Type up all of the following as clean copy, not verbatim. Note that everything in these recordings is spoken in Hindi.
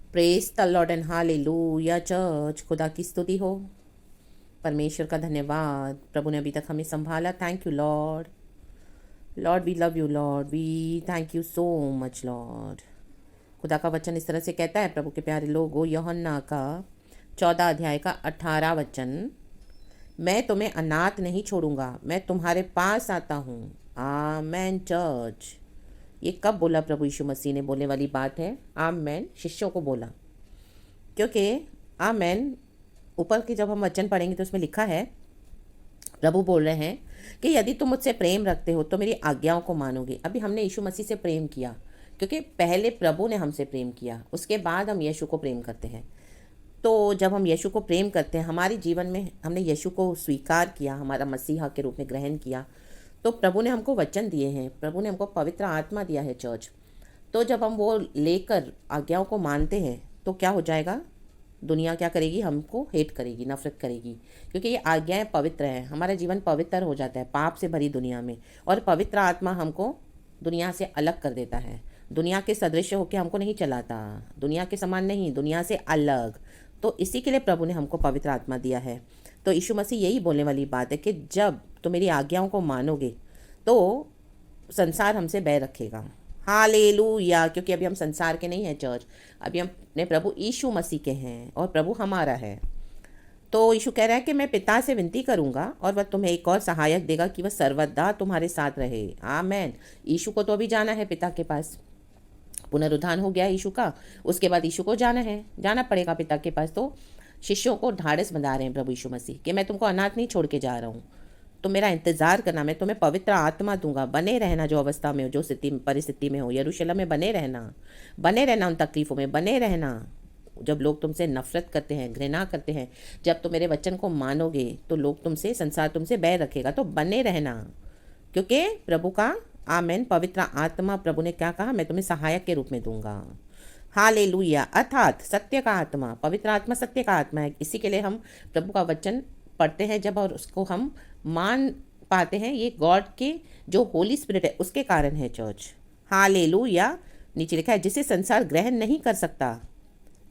Praise the Lord and hallelujah church. खुदा की स्तुति हो, परमेश्वर का धन्यवाद। प्रभु ने अभी तक हमें संभाला। Thank you Lord. Lord we love you Lord, we thank you so much Lord. खुदा का वचन इस तरह से कहता है, प्रभु के प्यारे लोगों, यूहन्ना का 14 अध्याय का 18 वचन, मैं तुम्हें अनाथ नहीं छोड़ूंगा, मैं तुम्हारे पास आता हूँ। आमेन चर्च। ये कब बोला प्रभु यीशु मसीह ने? बोलने वाली बात है। आमेन शिष्यों को बोला, क्योंकि आमेन ऊपर की जब हम वचन पढ़ेंगे तो उसमें लिखा है, प्रभु बोल रहे हैं कि यदि तुम मुझसे प्रेम रखते हो तो मेरी आज्ञाओं को मानोगे। अभी हमने यीशु मसीह से प्रेम किया, क्योंकि पहले प्रभु ने हमसे प्रेम किया, उसके बाद हम यीशु को प्रेम करते हैं। तो जब हम यीशु को प्रेम करते हैं, हमारे जीवन में हमने यीशु को स्वीकार किया, हमारा मसीहा के रूप में ग्रहण किया, तो प्रभु ने हमको वचन दिए हैं, प्रभु ने हमको पवित्र आत्मा दिया है चर्च। तो जब हम वो लेकर आज्ञाओं को मानते हैं तो क्या हो जाएगा? दुनिया क्या करेगी? हमको हेट करेगी, नफरत करेगी, क्योंकि ये आज्ञाएं पवित्र हैं। हमारा जीवन पवित्र हो जाता है पाप से भरी दुनिया में, और पवित्र आत्मा हमको दुनिया से अलग कर देता है। दुनिया के सदृश होकर हमको नहीं चलाता, दुनिया के समान नहीं, दुनिया से अलग। तो इसी के लिए प्रभु ने हमको पवित्र आत्मा दिया है। तो यीशु मसीह यही बोलने वाली बात है कि जब तो मेरी आज्ञाओं को मानोगे तो संसार हमसे बैर रखेगा। हालेलुया। क्योंकि अभी हम संसार के नहीं हैं चर्च, अभी हम अपने प्रभु यीशु मसीह के हैं और प्रभु हमारा है। तो यीशु कह रहा है कि मैं पिता से विनती करूंगा और वह तुम्हें एक और सहायक देगा कि वह सर्वदा तुम्हारे साथ रहे। आमेन। यीशु को तो अभी जाना है पिता के पास, पुनरुत्थान हो गया यीशु का, उसके बाद यीशु को जाना पड़ेगा पिता के पास। तो शिष्यों को ढाढ़स बंधा रहे हैं प्रभु यीशु मसीह कि मैं तुमको अनाथ नहीं छोड़ के जा रहा हूँ, तो मेरा इंतज़ार करना, मैं तुम्हें पवित्र आत्मा दूंगा। बने रहना जो अवस्था में हो, जो स्थिति परिस्थिति में हो, यरूशलेम में बने रहना उन तकलीफ़ों में बने रहना। जब लोग तुमसे नफरत करते हैं, घृणा करते हैं, जब तुम मेरे वचन को मानोगे तो लोग तुमसे, संसार तुमसे बैर रखेगा, तो बने रहना। क्योंकि प्रभु का आमेन पवित्र आत्मा, प्रभु ने क्या कहा? मैं तुम्हें सहायक के रूप में दूंगा। हालेलुया। अर्थात सत्य का आत्मा, पवित्र आत्मा सत्य का आत्मा है। इसी के लिए हम प्रभु का वचन पढ़ते हैं जब, और उसको हम मान पाते हैं। ये गॉड के जो होली स्पिरिट है उसके कारण है चर्च। हालेलुया। नीचे लिखा है, जिसे संसार ग्रहण नहीं कर सकता,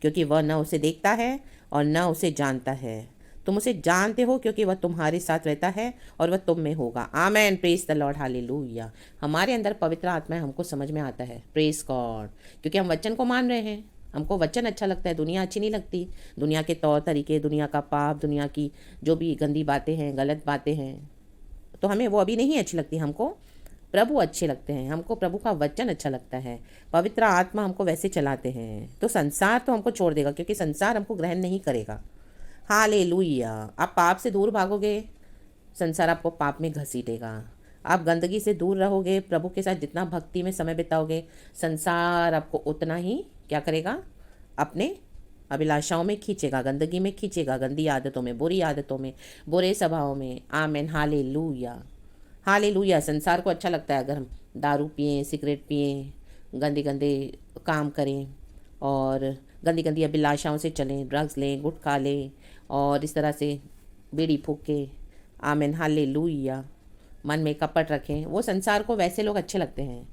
क्योंकि वह न उसे देखता है और न उसे जानता है। तुम उसे जानते हो क्योंकि वह तुम्हारे साथ रहता है और वह तुम में होगा। Amen. Praise the Lord. Hallelujah. हमारे अंदर पवित्र आत्मा है, हमको समझ में आता है। Praise God. क्योंकि हम वचन को मान रहे हैं, हमको वचन अच्छा लगता है, दुनिया अच्छी नहीं लगती। दुनिया के तौर तरीके, दुनिया का पाप, दुनिया की जो भी गंदी बातें हैं, गलत बातें हैं, तो हमें वो अभी नहीं अच्छी लगती। हमको प्रभु अच्छे लगते हैं, हमको प्रभु का वचन अच्छा लगता है, पवित्र आत्मा हमको वैसे चलाते हैं। तो संसार तो हमको छोड़ देगा, क्योंकि संसार हमको ग्रहण नहीं करेगा। हालेलुया। आप पाप से दूर भागोगे, संसार आपको पाप में घसीटेगा। आप गंदगी से दूर रहोगे, प्रभु के साथ जितना भक्ति में समय बिताओगे, संसार आपको उतना ही क्या करेगा? अपने अभिलाषाओं में खींचेगा, गंदगी में खींचेगा, गंदी आदतों में, बुरी आदतों में, बुरे स्वभाव में। आमेन। हालेलुया। हालेलुया। संसार को अच्छा लगता है अगर हम दारू पिएं, सिगरेट पिएं, गंदे गंदे काम करें और गंदी गंदी अभिलाषाओं से चलें, ड्रग्स लें, गुटखा लें और इस तरह से बीड़ी फूकें। आमेन। हालेलुया। मन में कपट रखें, वो संसार को वैसे लोग अच्छे लगते हैं।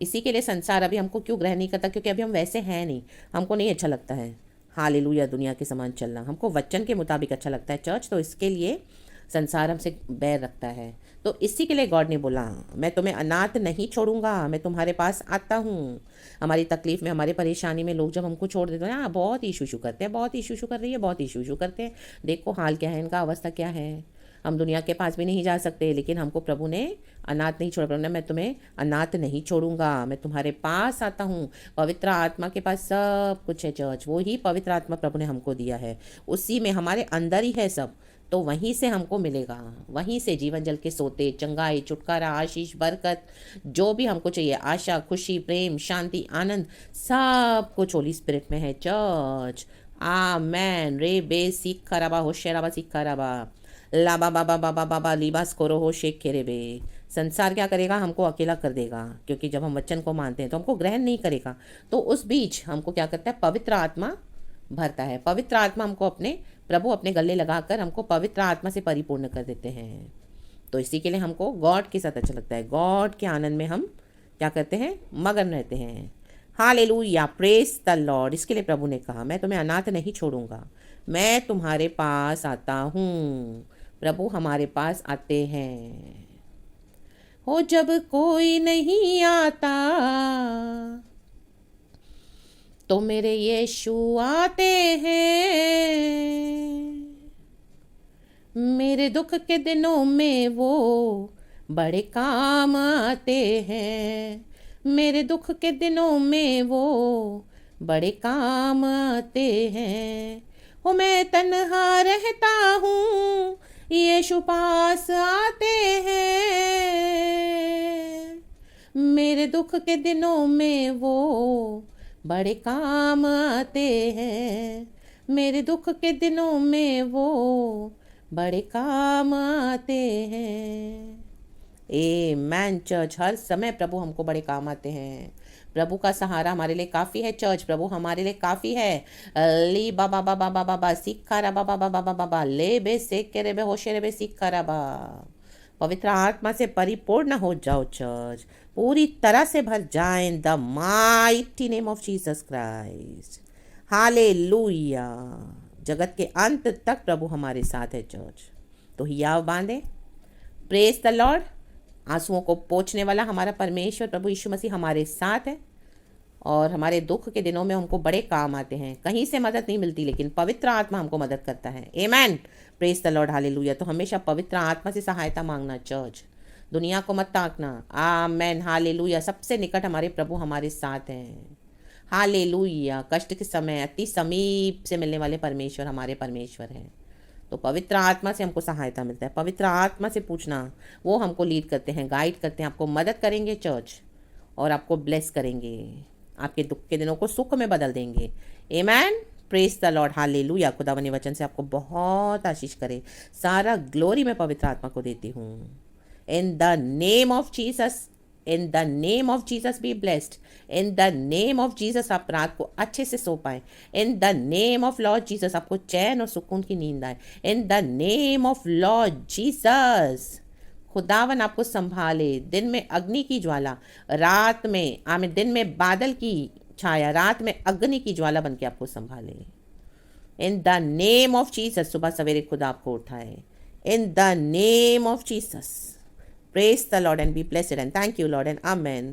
इसी के लिए संसार अभी हमको क्यों ग्रहण नहीं करता? क्योंकि अभी हम वैसे हैं नहीं, हमको नहीं अच्छा लगता है। हालेलुया। दुनिया के समान चलना हमको वचन के मुताबिक अच्छा लगता है चर्च। तो इसके लिए संसार हमसे बैर रखता है। तो इसी के लिए गॉड ने बोला, मैं तुम्हें अनाथ नहीं छोड़ूंगा, मैं तुम्हारे पास आता हूँ। हमारी तकलीफ में, हमारी परेशानी में लोग जब हमको छोड़ देते हैं, बहुत इशू करते हैं, बहुत इशू कर रही है, बहुत इशू करते हैं, देखो हाल क्या है इनका, अवस्था क्या है। हम दुनिया के पास भी नहीं जा सकते, लेकिन हमको प्रभु ने अनाथ नहीं छोड़ा। प्रभु ने, मैं तुम्हें अनाथ नहीं छोड़ूंगा, मैं तुम्हारे पास आता हूँ। पवित्र आत्मा के पास सब कुछ है चर्च, वो ही पवित्र आत्मा प्रभु ने हमको दिया है, उसी में हमारे अंदर ही है सब। तो वहीं से हमको मिलेगा, वहीं से जीवन जल के सोते, चंगाई, छुटकारा, आशीष, बरकत, जो भी हमको चाहिए, आशा, खुशी, प्रेम, शांति, आनंद, सब कुछ होली स्पिरिट में है चर्च। आमेन। रे बे सीख खराबा हो शेराबा सीख खराबा लाबा बाबा बाबा बाबा लिबास करो हो शेख खेरे बे। संसार क्या करेगा? हमको अकेला कर देगा, क्योंकि जब हम वचन को मानते हैं तो हमको ग्रहण नहीं करेगा। तो उस बीच हमको क्या करता है? पवित्र आत्मा भरता है। पवित्र आत्मा हमको अपने प्रभु अपने गले लगाकर हमको पवित्र आत्मा से परिपूर्ण कर देते हैं। तो इसी के लिए हमको गॉड के साथ अच्छा लगता है, गॉड के आनंद में हम क्या करते हैं? मगन रहते हैं। Hallelujah, praise the Lord. इसके लिए प्रभु ने कहा, मैं तुम्हें अनाथ नहीं छोड़ूंगा, मैं तुम्हारे पास आता हूँ। प्रभु हमारे पास आते हैं। हो जब कोई नहीं आता तो मेरे यीशु आते हैं। मेरे दुख के दिनों में वो बड़े काम आते हैं। मेरे दुख के दिनों में वो बड़े काम आते हैं। हो मैं तन्हा रहता हूँ, यीशु पास आते हैं। मेरे दुख के दिनों में वो बड़े काम आते हैं। मेरे दुख के दिनों में वो बड़े काम आते हैं। आमेन चर्च। हर समय प्रभु हमको बड़े काम आते हैं। प्रभु का सहारा हमारे लिए काफ़ी है चर्च। प्रभु हमारे लिए काफ़ी है। ली बाबा बाबा बाबा बाबा सिक्खारा बाबा बाबा बाबा बाबा ले बे सेक के रे बे होशे रे बे सिक्खारा बा। पवित्र आत्मा से परिपूर्ण हो जाओ चर्च, पूरी तरह से भर जाए in the mighty name of Jesus Christ. Hallelujah. जगत के अंत तक प्रभु हमारे साथ है चर्च। तो हियाव बांधे, प्रेज द लॉर्ड। आंसुओं को पोंछने वाला हमारा परमेश्वर प्रभु यीशु मसीह हमारे साथ है और हमारे दुख के दिनों में हमको बड़े काम आते हैं। कहीं से मदद नहीं मिलती, लेकिन पवित्र आत्मा हमको मदद करता है। आमेन, प्रेज द लॉर्ड, हालेलुया। तो हमेशा पवित्र आत्मा से सहायता मांगना चर्च। दुनिया को मत ताकना। आमेन, हालेलुया। सबसे निकट हमारे प्रभु हमारे साथ हैं। हालेलुया। कष्ट के समय अति समीप से मिलने वाले परमेश्वर हमारे परमेश्वर हैं। तो पवित्र आत्मा से हमको सहायता मिलता है। पवित्र आत्मा से पूछना, वो हमको लीड करते हैं, गाइड करते हैं, आपको मदद करेंगे चर्च, और आपको ब्लेस करेंगे। आपके दुख के दिनों को सुख में बदल देंगे। आमेन, प्रेज द लॉर्ड, हालेलुया। खुदावंद वचन से आपको बहुत आशीष करे। सारा ग्लोरी मैं पवित्र आत्मा को देती हूँ। In the name of Jesus, in the name of Jesus be blessed. In the name of Jesus आप रात को अच्छे से सो पाए। In the name of Lord Jesus आपको चैन और सुकून की नींद आए। In the name of Lord Jesus खुदावन आपको संभाले। दिन में अग्नि की ज्वाला, रात में आमें, दिन में बादल की छाया, रात में अग्नि की ज्वाला बन के आपको संभाले। In the name of Jesus सुबह सवेरे खुदा आपको उठाए। In the name of Jesus. Praise the Lord and be blessed, and thank you, Lord, and Amen.